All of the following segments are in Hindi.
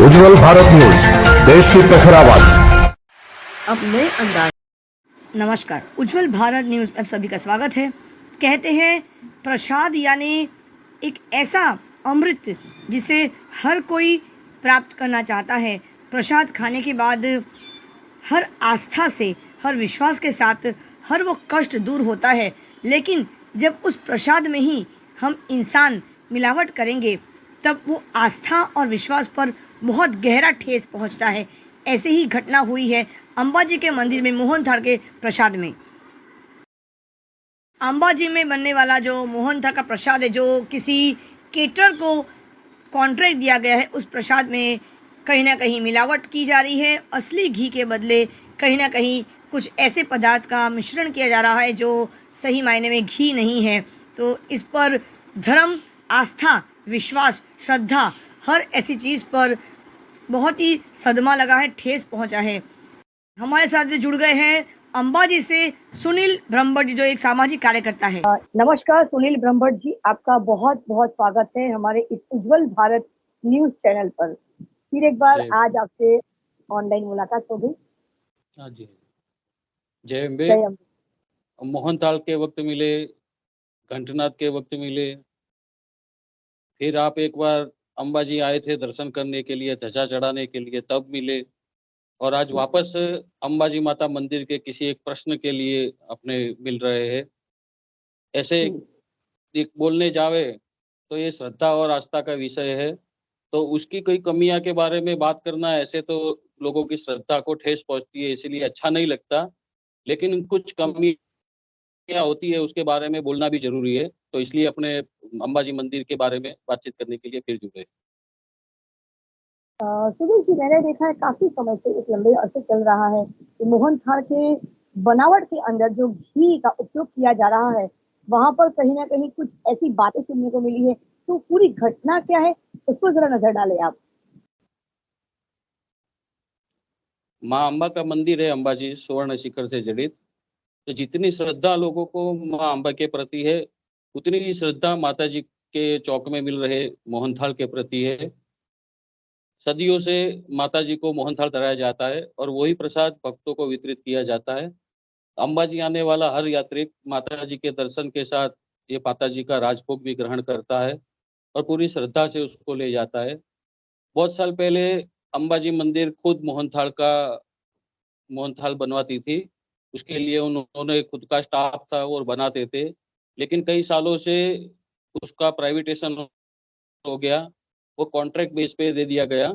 उज्जवल भारत न्यूज, देश की प्रखर आवाज। अब नए अंदाज। नमस्कार, उज्जवल भारत न्यूज़ में आप सभी का स्वागत है। कहते हैं प्रसाद यानी एक ऐसा अमृत जिसे हर कोई प्राप्त करना चाहता है। प्रसाद खाने के बाद हर आस्था से, हर विश्वास के साथ हर वो कष्ट दूर होता है। लेकिन जब उस प्रसाद में ही हम इंसान मिलावट करेंगे तब वो आस्था और विश्वास पर बहुत गहरा ठेस पहुंचता है। ऐसे ही घटना हुई है अंबाजी के मंदिर में मोहनथाल के प्रसाद में। अंबाजी में बनने वाला जो मोहनथाल का प्रसाद है, जो किसी केटर को कॉन्ट्रैक्ट दिया गया है, उस प्रसाद में कहीं ना कहीं मिलावट की जा रही है। असली घी के बदले कहीं ना कहीं कुछ ऐसे पदार्थ का मिश्रण किया जा रहा है जो सही मायने में घी नहीं है। तो इस पर धर्म, आस्था, विश्वास, श्रद्धा, हर ऐसी चीज़ पर बहुत ही सदमा लगा है, ठेस पहुंचा है। हमारे साथ जुड़ गए हैं अंबाजी से सुनील ब्रह्मभट्ट, जो एक सामाजिक कार्यकर्ता है। नमस्कार सुनील ब्रह्मभट्ट जी, आपका बहुत बहुत स्वागत है हमारे इस उज्जवल भारत न्यूज चैनल पर। फिर एक बार आज आपसे ऑनलाइन मुलाकात हो गई। हाँ जी, जय अम्बे। जय अम्बे। मोहनथाल के वक्त मिले, घंटनाद के वक्त मिले, फिर आप एक बार अंबाजी आए थे दर्शन करने के लिए, ध्वजा चढ़ाने के लिए, तब मिले, और आज वापस अंबाजी माता मंदिर के किसी एक प्रश्न के लिए अपने मिल रहे हैं। ऐसे एक बोलने जावे तो ये श्रद्धा और आस्था का विषय है, तो उसकी कोई कमियां के बारे में बात करना, ऐसे तो लोगों की श्रद्धा को ठेस पहुंचती है, इसीलिए अच्छा नहीं लगता। लेकिन कुछ कमियां होती है, उसके बारे में बोलना भी जरूरी है, तो इसलिए अपने अंबाजी मंदिर के बारे में बातचीत करने के लिए फिर जुड़े। सुनील जी, मैंने देखा है काफी समय से, एक लंबे अरसे चल रहा है कि मोहनथाल के बनावट के अंदर जो घी का उपयोग किया जा रहा है, वहां पर कहीं ना कहीं कुछ ऐसी बातें सुनने को मिली है। तो पूरी घटना क्या है, उस पर जरा नजर डालें आप। माँ अम्बा का मंदिर है अंबाजी, स्वर्ण शिखर से जड़ित। तो जितनी श्रद्धा लोगों को माँ अम्बा के प्रति है, उतनी ही श्रद्धा माता जी के चौक में मिल रहे मोहनथाल के प्रति है। सदियों से माता जी को मोहनथाल धराया जाता है और वही प्रसाद भक्तों को वितरित किया जाता है। अंबाजी आने वाला हर यात्री माता जी के दर्शन के साथ ये माता जी का राजभोग भी ग्रहण करता है और पूरी श्रद्धा से उसको ले जाता है। बहुत साल पहले अंबाजी मंदिर खुद मोहनथाल बनवाती थी। उसके लिए उन्होंने खुद का स्टाफ था और बनाते थे, लेकिन कई सालों से उसका प्राइवेटेशन हो गया, वो कॉन्ट्रैक्ट बेस पे दे दिया गया।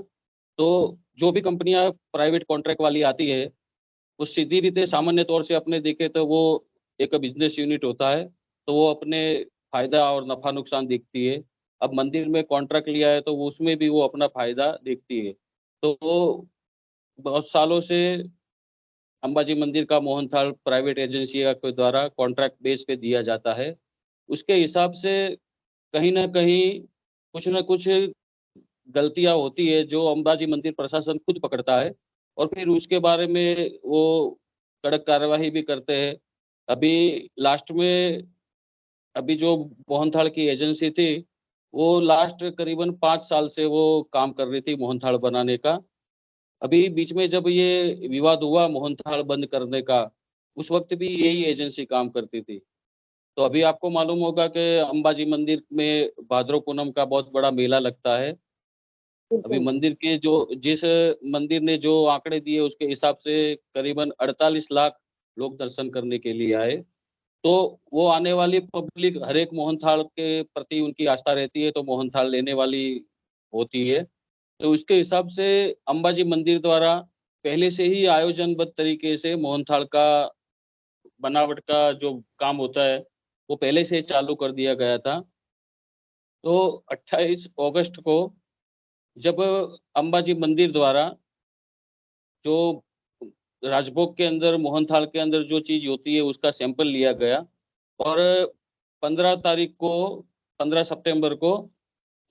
तो जो भी कंपनियां प्राइवेट कॉन्ट्रैक्ट वाली आती है, वो सीधी रीते सामान्य तौर से अपने देखे तो वो एक बिजनेस यूनिट होता है, तो वो अपने फायदा और नफा नुकसान देखती है। अब मंदिर में कॉन्ट्रैक्ट लिया है तो वो उसमें भी वो अपना फायदा देखती है। तो वो बहुत सालों से अंबाजी मंदिर का मोहनथाल प्राइवेट एजेंसी के द्वारा कॉन्ट्रैक्ट बेस पे दिया जाता है। उसके हिसाब से कहीं न कहीं कुछ न कुछ गलतियाँ होती है, जो अंबाजी मंदिर प्रशासन खुद पकड़ता है और फिर उसके बारे में वो कड़क कार्यवाही भी करते हैं। अभी लास्ट में अभी जो मोहनथाल की एजेंसी थी, वो लास्ट करीबन 5 साल से वो काम कर रही थी मोहनथाल बनाने का। अभी बीच में जब ये विवाद हुआ मोहनथाल बंद करने का, उस वक़्त भी यही एजेंसी काम करती थी। तो अभी आपको मालूम होगा कि अंबाजी मंदिर में भाद्रव पूनम का बहुत बड़ा मेला लगता है। अभी मंदिर के जो जिस मंदिर ने जो आंकड़े दिए, उसके हिसाब से करीबन 48 लाख लोग दर्शन करने के लिए आए। तो वो आने वाली पब्लिक हर एक मोहनथाल के प्रति उनकी आस्था रहती है, तो मोहनथाल लेने वाली होती है। तो उसके हिसाब से अंबाजी मंदिर द्वारा पहले से ही आयोजनबद्ध तरीके से मोहनथाल का बनावट का जो काम होता है, वो पहले से ही चालू कर दिया गया था। तो 28 अगस्त को जब अंबाजी मंदिर द्वारा जो राजभोग के अंदर, मोहनथाल के अंदर जो चीज़ होती है, उसका सैंपल लिया गया और 15 तारीख को 15 सितंबर को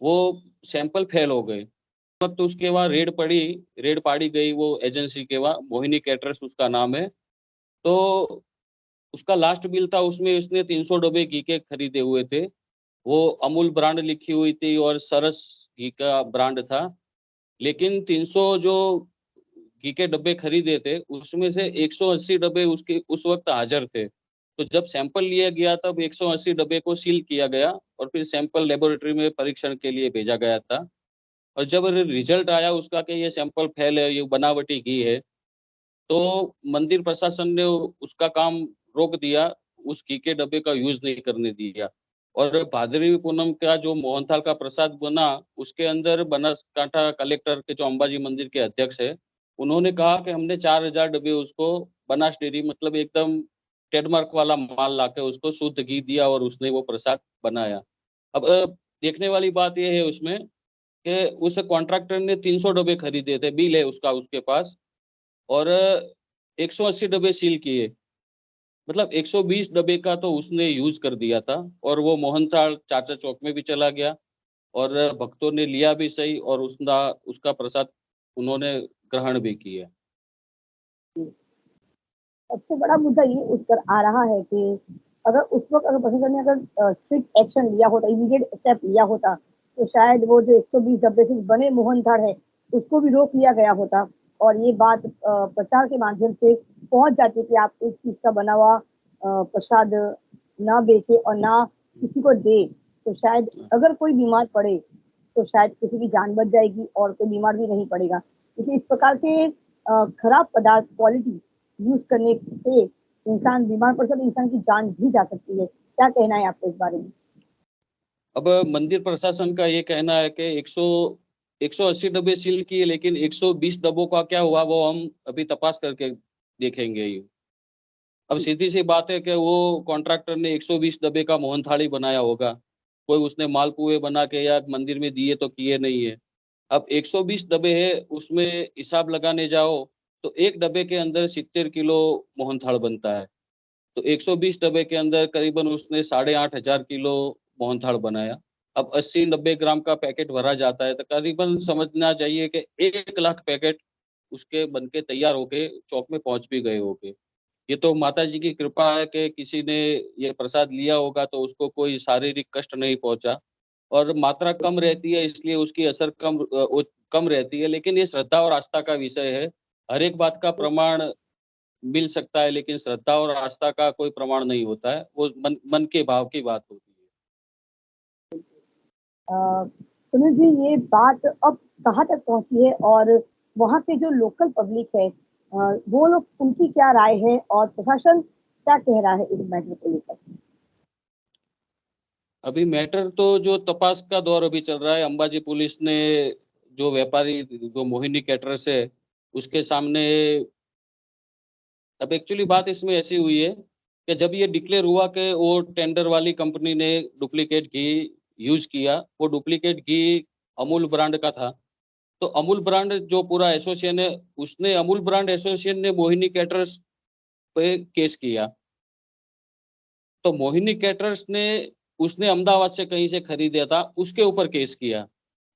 वो सैंपल फेल हो गए। वक़्त उसके बाद रेड पाड़ी गई वो एजेंसी के वहाँ, मोहिनी कैटरर्स उसका नाम है। तो उसका लास्ट बिल था, उसमें उसने 300 डब्बे घी के खरीदे हुए थे। वो अमूल ब्रांड लिखी हुई थी और सरस घी का ब्रांड था। लेकिन 300 जो घी के डब्बे खरीदे थे, उसमें से 180 डब्बे उसके उस वक़्त हाज़िर थे। तो जब सैंपल लिया गया तब 180 डब्बे को सील किया गया और फिर सैंपल लेबोरेटरी में परीक्षण के लिए भेजा गया था। और जब रिज़ल्ट आया उसका कि ये सैंपल फेल है, ये बनावटी घी है, तो मंदिर प्रशासन ने उसका काम रोक दिया, उस घी के डब्बे का यूज़ नहीं करने दिया। और भादरवी पूनम का जो मोहनथाल का प्रसाद बना, उसके अंदर बनासकांठा कलेक्टर के जो अंबाजी मंदिर के अध्यक्ष हैं, उन्होंने कहा कि हमने 4000 डब्बे उसको बनास डेयरी मतलब एकदम ट्रेडमार्क वाला माल लाके उसको शुद्ध घी दिया और उसने वो प्रसाद बनाया। अब देखने वाली बात ये है उसमें कि उस कॉन्ट्रैक्टर ने 300 डब्बे खरीदे थे, बिल है उसका उसके पास और 180 डब्बे सील किए। मतलब 120 डब्बे का तो उसने यूज़ कर दिया था और वो मोहनथाल चाचा चौक में भी चला गया और भक्तों ने लिया भी सही और उसका उसका प्रसाद उन्होंने ग्रहण भी किया। सबसे बड़ा मुद्दा ये उठ कर आ रहा है कि अगर उस वक़्त अगर प्रशासन ने अगर स्ट्रिक्ट एक्शन लिया होता, इमीडिएट स्टेप लिया होता, तो शायद वो जो 120 डब्बे से बने मोहनथाल है, उसको भी रोक लिया गया होता और ये बात प्रचार के माध्यम से पहुँच जाती कि आप इस चीज़ का बना हुआ प्रसाद ना बेचें और ना किसी को दें। तो शायद अगर कोई बीमार पड़े, तो शायद किसी की जान बच जाएगी और कोई बीमार भी नहीं पड़ेगा। क्योंकि इस प्रकार के खराब पदार्थ क्वालिटी यूज़ करने से इंसान बीमार पड़ सकता है, इंसान की जान भी जा सकती है। क्या कहना है आपको इस बारे में? अब मंदिर प्रशासन का ये कहना है कि 180 डब्बे सील किए लेकिन 120 डब्बों का क्या हुआ वो हम अभी तपास करके देखेंगे ही। अब सीधी-सी बात है कि वो कॉन्ट्रैक्टर ने 120 डब्बे का मोहनथाल ही बनाया होगा। कोई उसने मालपुए बना के या मंदिर में दिए तो किए नहीं है। अब 120 डब्बे हैं, उसमें हिसाब लगाने जाओ, तो 1 डब्बे के अंदर 70 किलो मोहनथाल बनता है। तो 120 डब्बे के अंदर करीबन उसने 8,500 किलो मोहनथाल बनाया। अब 80-90 ग्राम का पैकेट भरा जाता है, तो करीबन समझना चाहिए कि 1 लाख पैकेट उसके बन के तैयार होके चौक में पहुँच भी गए होंगे। ये तो माताजी की कृपा है कि किसी ने ये प्रसाद लिया होगा तो उसको कोई शारीरिक कष्ट नहीं पहुँचा और मात्रा कम रहती है इसलिए उसकी असर कम रहती है, लेकिन ये श्रद्धा और आस्था का विषय है। हर एक बात का प्रमाण मिल सकता है लेकिन श्रद्धा और आस्था का कोई प्रमाण नहीं होता है, वो मन मन के भाव की बात होती है। सुनील जी, ये बात अब कहाँ तक पहुँची है और वहाँ पे जो लोकल पब्लिक है वो लोग उनकी क्या राय है और प्रशासन क्या कह रहा है इस मैटर को लेकर? अभी मैटर तो जो तपास का दौर अभी चल रहा है, अंबाजी पुलिस ने जो व्यापारी जो मोहिनी कैटरर्स है, उसके सामने अब एक्चुअली बात इसमें ऐसी हुई है कि जब ये डिक्लेयर हुआ कि वो टेंडर वाली कंपनी ने डुप्लीकेट घी यूज़ किया, वो डुप्लीकेट घी अमूल ब्रांड का था। तो अमूल ब्रांड जो पूरा एसोसिएशन है, उसने अमूल ब्रांड एसोसिएशन ने मोहिनी कैटरर्स पे केस किया। तो मोहिनी कैटरर्स ने उसने अहमदाबाद से कहीं से खरीदा था, उसके ऊपर केस किया।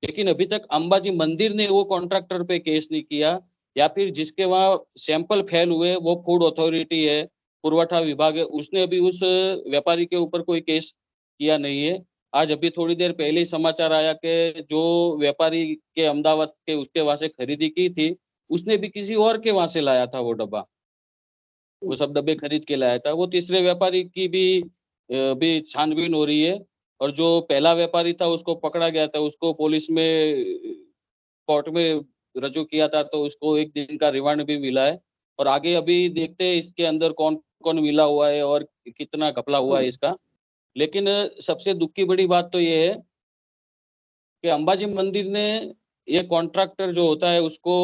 लेकिन अभी तक अंबाजी मंदिर ने वो कॉन्ट्रैक्टर पे केस नहीं किया या फिर जिसके वहाँ सैंपल फेल हुए वो फूड अथॉरिटी है, पुरवठा विभाग है, उसने अभी उस व्यापारी के ऊपर कोई केस किया नहीं है। आज अभी थोड़ी देर पहले ही समाचार आया कि जो व्यापारी के अहमदाबाद के उसके वहाँ से खरीदी की थी, उसने भी किसी और के वहाँ से लाया था वो डब्बा। वो सब डब्बे खरीद के लाया था। वो तीसरे व्यापारी की भी अभी छानबीन हो रही है और जो पहला व्यापारी था उसको पकड़ा गया था, उसको पुलिस में कोर्ट में रजू किया था तो उसको 1 दिन का रिमांड भी मिला है और आगे अभी देखते हैं इसके अंदर कौन-कौन मिला हुआ है और कितना घपला हुआ है इसका। लेकिन सबसे दुःख की बड़ी बात तो ये है कि अंबाजी मंदिर ने ये कॉन्ट्रैक्टर जो होता है उसको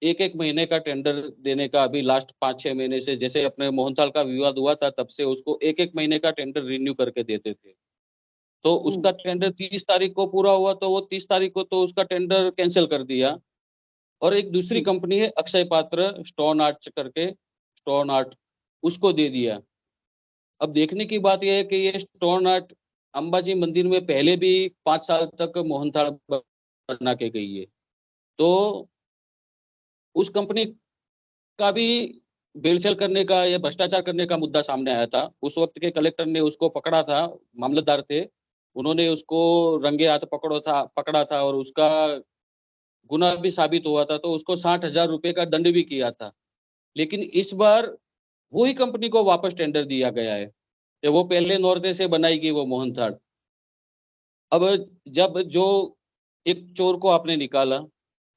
1-1 महीने का टेंडर देने का अभी लास्ट 5-6 महीने से जैसे अपने मोहनथाल का विवाद हुआ था तब से उसको 1-1 महीने का टेंडर रिन्यू करके देते थे। तो उसका टेंडर 30 तारीख को पूरा हुआ तो वो 30 तारीख को तो उसका टेंडर कैंसल कर दिया और एक दूसरी कंपनी है अक्षय पात्र स्टोन आर्ट करके स्टोन आर्ट उसको दे दिया। अब देखने की बात ये है कि ये स्टोन आर्ट अंबाजी मंदिर में पहले भी 5 साल तक मोहनथाल बना के गई है। तो उस कंपनी का भी भेड़सेल करने का या भ्रष्टाचार करने का मुद्दा सामने आया था। उस वक़्त के कलेक्टर ने उसको पकड़ा था, मामलतदार थे। उन्होंने उसको रंगे हाथ पकड़ा था और उसका गुनाह भी साबित हुआ था, तो उसको 60,000 रुपए का दंड भी किया था। लेकिन इस बार वही कंपनी को वापस टेंडर दिया गया है कि वो पहले नॉर्वे से बनाएगी वो मोहनथाल। अब जब जो एक चोर को आपने निकाला,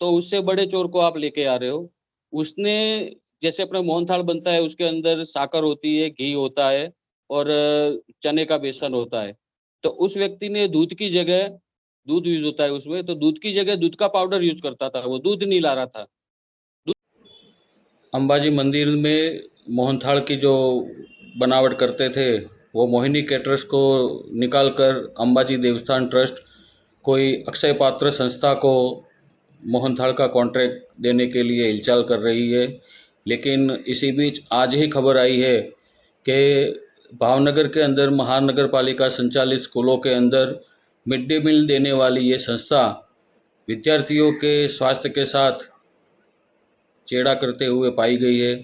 तो उससे बड़े चोर को आप लेके आ रहे हो। उसने जैसे अपना मोहनथाल बनता है, उसके अंदर साकर होती है, घी होता है और चने का बेसन होता है। तो उस व्यक्ति ने दूध की जगह दूध यूज़ होता है उसमें, तो दूध की जगह दूध का पाउडर यूज़ करता था, वो दूध नहीं ला रहा था। अंबाजी मंदिर में मोहनथाल की जो बनावट करते थे, वो मोहिनी कैटरर्स को निकाल कर अंबाजी देवस्थान ट्रस्ट कोई अक्षय पात्र संस्था को मोहनथाल का कॉन्ट्रैक्ट देने के लिए हिलचाल कर रही है। लेकिन इसी बीच आज ही खबर आई है कि भावनगर के अंदर महानगर पालिका संचालित स्कूलों के अंदर मिड डे मील देने वाली ये संस्था विद्यार्थियों के स्वास्थ्य के साथ चेड़ा करते हुए पाई गई है।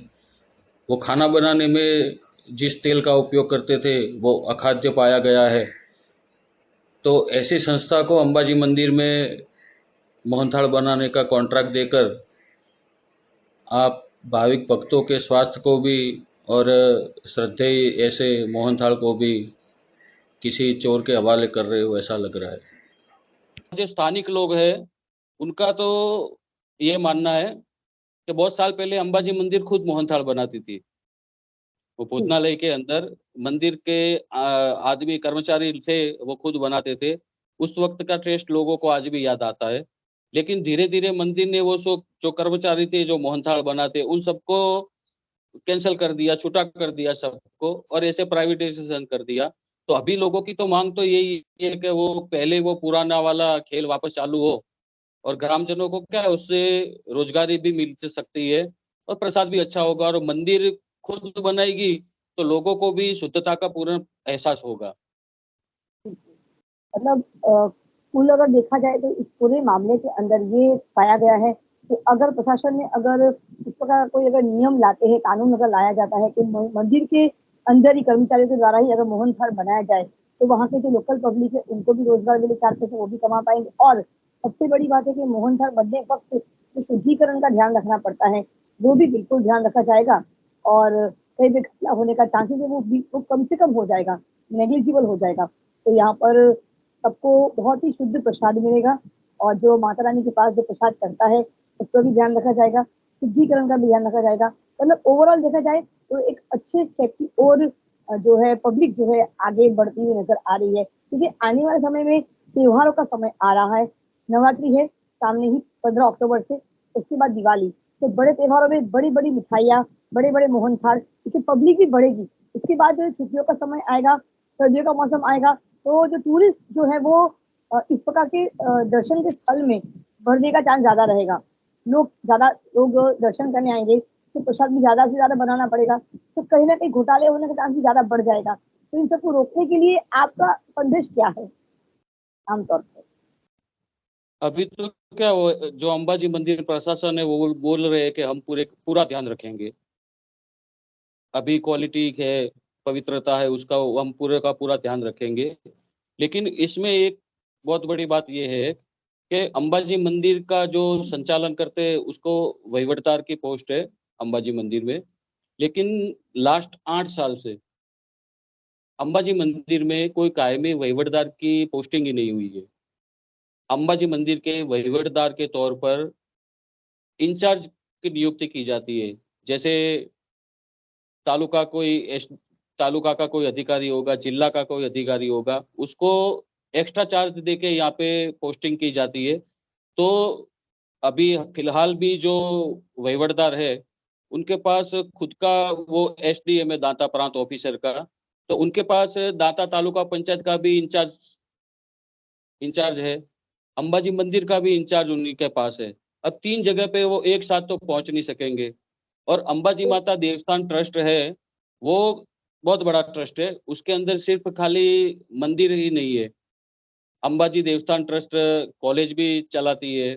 वो खाना बनाने में जिस तेल का उपयोग करते थे वो अखाद्य पाया गया है। तो ऐसी संस्था को अंबाजी मंदिर में मोहनथाल बनाने का कॉन्ट्रैक्ट देकर आप भाविक भक्तों के स्वास्थ्य को भी और श्रद्धेय ऐसे मोहनथाल को भी किसी चोर के हवाले कर रहे हो, ऐसा लग रहा है। जो स्थानिक लोग हैं, उनका तो ये मानना है कि बहुत साल पहले अंबाजी मंदिर खुद मोहनथाल बनाती थी। वो भोजनालय के अंदर मंदिर के आदमी कर्मचारी थे, वो खुद बनाते थे। उस वक्त का टेस्ट लोगों को आज भी याद आता है। लेकिन धीरे-धीरे मंदिर ने वो जो कर्मचारी थे, जो मोहनथाल बनाते, उन सबको कैंसल कर दिया, छूटा कर दिया सबको और ऐसे प्राइवेटाइजेशन कर दिया। तो अभी लोगों की तो माँग तो यही है कि वो पहले वो पुराना वाला खेल वापस चालू हो और ग्रामजनों को क्या है, उससे रोजगारी भी मिल सकती है और प्रसाद भी अच्छा होगा और मंदिर खुद बनाएगी तो लोगों को भी शुद्धता का पूर्ण एहसास होगा। मतलब कुल अगर देखा जाए तो इस पूरे मामले के अंदर ये पाया गया है कि अगर प्रशासन ने अगर इस प्रकार कोई अगर नियम लाते हैं, कानून अगर लाया जाता है कि मंदिर के अंदर ही कर्मचारियों के द्वारा ही अगर मोहनथाल बनाया जाए, तो वहाँ के जो लोकल पब्लिक है उनको भी रोजगार मिले, 4 पैसे वो भी कमा पाएंगे। और सबसे बड़ी बात है कि मोहनथाल बनने वक्त जो शुद्धिकरण का ध्यान रखना पड़ता है, वो भी बिल्कुल ध्यान रखा जाएगा और कई भी घटना होने का चांसेस है वो कम से कम हो जाएगा, नेग्लिजिबल हो जाएगा। तो यहाँ पर सबको बहुत ही शुद्ध प्रसाद मिलेगा और जो माता रानी के पास जो प्रसाद चढ़ता है उसका भी ध्यान रखा जाएगा, शुद्धिकरण का भी ध्यान रखा जाएगा। मतलब ओवरऑल देखा जाए तो एक अच्छे स्टेप की ओर जो है पब्लिक जो है आगे बढ़ती हुई नजर आ रही है, क्योंकि आने वाले समय में त्योहारों का समय आ रहा है। नवरात्रि है सामने ही 15 अक्टूबर से, उसके बाद दिवाली। तो बड़े त्योहारों में बड़ी बड़ी मिठाइयाँ, बड़े बड़े मोहनथाल, क्योंकि पब्लिक भी बढ़ेगी। उसके बाद जो छुट्टियों का समय आएगा, सर्दियों का मौसम आएगा, तो जो टूरिस्ट जो है वो इस प्रकार के दर्शन के स्थल में बढ़ने का चांस ज्यादा रहेगा। ज्यादा लोग दर्शन करने आएंगे तो प्रसाद भी ज्यादा से ज्यादा बनाना पड़ेगा, तो कहीं ना कहीं घोटाले होने का चांस भी ज्यादा बढ़ जाएगा। तो इन सबको रोकने के लिए आपका संदेश क्या है आमतौर पर? अभी तो क्या जो अंबाजी मंदिर प्रशासन है वो बोल रहे हैं कि हम पूरा ध्यान रखेंगे। अभी क्वालिटी है, पवित्रता है, उसका हम पूरे का पूरा ध्यान रखेंगे। लेकिन इसमें एक बहुत बड़ी बात ये है कि अंबाजी मंदिर का जो संचालन करते हैं उसको वहीवटदार की पोस्ट है अंबाजी मंदिर में। लेकिन लास्ट 8 साल से अंबाजी मंदिर में कोई कायमी वहीवटदार की पोस्टिंग ही नहीं हुई है। अंबाजी मंदिर के वहीवटदार के तौर पर इंचार्ज की नियुक्ति की जाती है। जैसे तालुका कोई तालुका का कोई अधिकारी होगा, जिला का कोई अधिकारी होगा, उसको एक्स्ट्रा चार्ज देके यहाँ पे पोस्टिंग की जाती है। तो अभी फिलहाल भी जो वहीवटदार है, उनके पास खुद का वो एसडीएम है, दांता प्रांत ऑफिसर का, तो उनके पास दांता तालुका पंचायत का भी इंचार्ज है, अंबाजी मंदिर का भी इंचार्ज उन्हीं के पास है। अब 3 जगह पे वो एक साथ तो पहुंच नहीं सकेंगे। और अंबाजी माता देवस्थान ट्रस्ट है, वो बहुत बड़ा ट्रस्ट है, उसके अंदर सिर्फ खाली मंदिर ही नहीं है। अंबाजी देवस्थान ट्रस्ट कॉलेज भी चलाती है,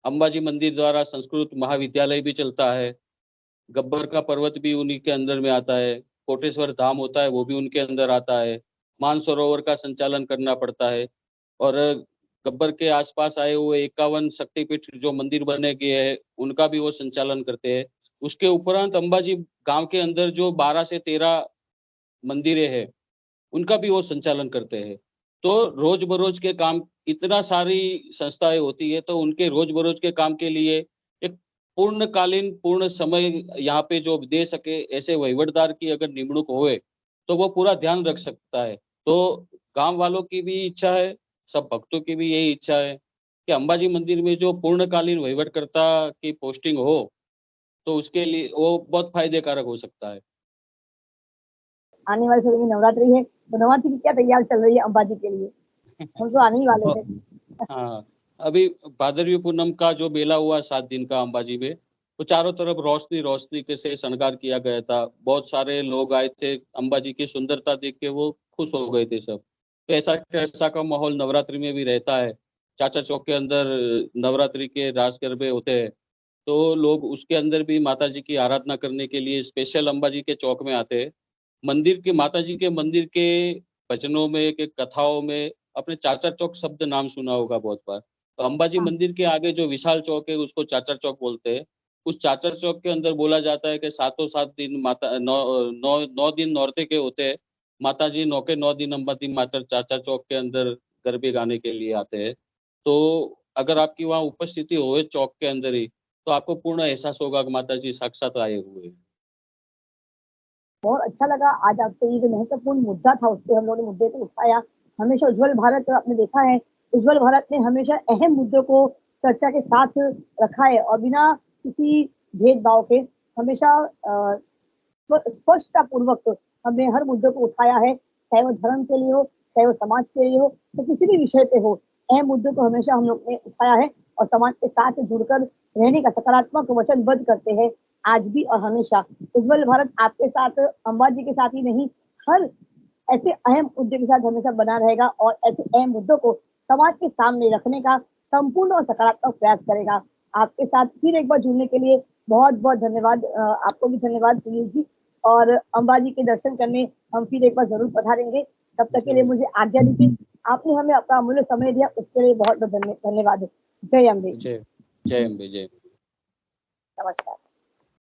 अंबाजी मंदिर द्वारा संस्कृत महाविद्यालय भी चलता है, गब्बर का पर्वत भी उन्हीं के अंदर में आता है, कोटेश्वर धाम होता है वो भी उनके अंदर आता है, मानसरोवर का संचालन करना पड़ता है और गब्बर के आसपास आए हुए 51 शक्तिपीठ जो मंदिर बने गए हैं, उनका भी वो संचालन करते हैं। उसके उपरांत अंबाजी गांव के अंदर जो 12 से 13 मंदिरें हैं, उनका भी वो संचालन करते हैं। तो रोज-बरोज के काम इतना सारी संस्थाएँ होती है, तो उनके रोज-बरोज के काम के लिए एक पूर्णकालीन, पूर्ण समय यहाँ पे जो दे सके, ऐसे वहीवटदार की अगर निमणूक होए, तो वो पूरा ध्यान रख सकता है। तो गाँव वालों की भी इच्छा है, सब भक्तों की भी यही इच्छा है कि अंबाजी मंदिर में जो पूर्णकालीन वहीवटकर्ता की पोस्टिंग हो, तो उसके लिए वो बहुत फ़ायदे कारक हो सकता है। आने वाले समय में नवरात्रि है, तो नवरात्रि की क्या तैयारी चल रही है अंबाजी के लिए? हम तो आने ही वाले ब थे। हाँ, अभी भादरवी पूनम का जो मेला हुआ 7 दिन का अंबाजी में, तो चारों तरफ रोशनी-रोशनी के से श्रृंगार किया गया था। बहुत सारे लोग आए थे, अंबाजी की सुंदरता देख के वो खुश हो गए थे सब। तो ऐसा कैसा का माहौल नवरात्रि में भी रहता है। चाचा चौक के अंदर नवरात्रि के रास गरबे होते हैं, तो लोग उसके अंदर भी माताजी की आराधना करने के लिए स्पेशल अंबाजी के चौक में आते हैं। मंदिर के माताजी के मंदिर के भजनों में, के कथाओं में आपने चाचर चौक शब्द नाम सुना होगा बहुत बार। तो अंबाजी हाँ, मंदिर के आगे जो विशाल चौक है उसको चाचर चौक बोलते हैं। उस चाचर चौक के अंदर बोला जाता है कि सातों 7 दिन माता 9 दिन नौरते के होते हैं। माताजी 9 के 9 दिन अंबाजी माता चाचर चौक के अंदर गरबे गाने के लिए आते हैं। तो अगर आपकी वहाँ उपस्थिति होए चौक के अंदर ही, तो आपको पूर्ण एहसास होगा कि माताजी साक्षात आए हुए हैं। बहुत अच्छा लगा आज आपसे ये जो महत्वपूर्ण मुद्दा था, उसपे हम लोगों ने मुद्दे को उठाया। हमेशा उज्ज्वल भारत आपने देखा है, उज्ज्वल भारत ने हमेशा अहम मुद्दों को चर्चा के साथ रखा है और बिना किसी भेदभाव के हमेशा स्पष्टता पूर्वक हमने हर मुद्दे को उठाया है, चाहे वो धर्म के लिए हो, चाहे वो समाज के लिए हो, तो किसी भी विषय पे हो, अहम मुद्दों को हमेशा हम लोग ने उठाया है और समाज के साथ जुड़कर रहने का सकारात्मक वचनबद्ध करते हैं आज भी और हमेशा। उज्ज्वल भारत आपके साथ, अंबाजी के साथ ही नहीं, हर ऐसे अहम मुद्दे के साथ हमेशा बना रहेगा और ऐसे अहम मुद्दों को समाज के सामने रखने का संपूर्ण और सकारात्मक प्रयास करेगा। आपके साथ फिर एक बार जुड़ने के लिए बहुत बहुत धन्यवाद। आपको भी धन्यवाद सुनील जी। और अंबाजी के दर्शन करने हम फिर एक बार जरूर पधारेंगे। तब तक के लिए मुझे आज्ञा दीजिए। आपने हमें अपना अमूल्य समय दिया, उसके लिए बहुत बहुत धन्यवाद। जय अम्बे। जय जय अम्बे, जय। नमस्कार।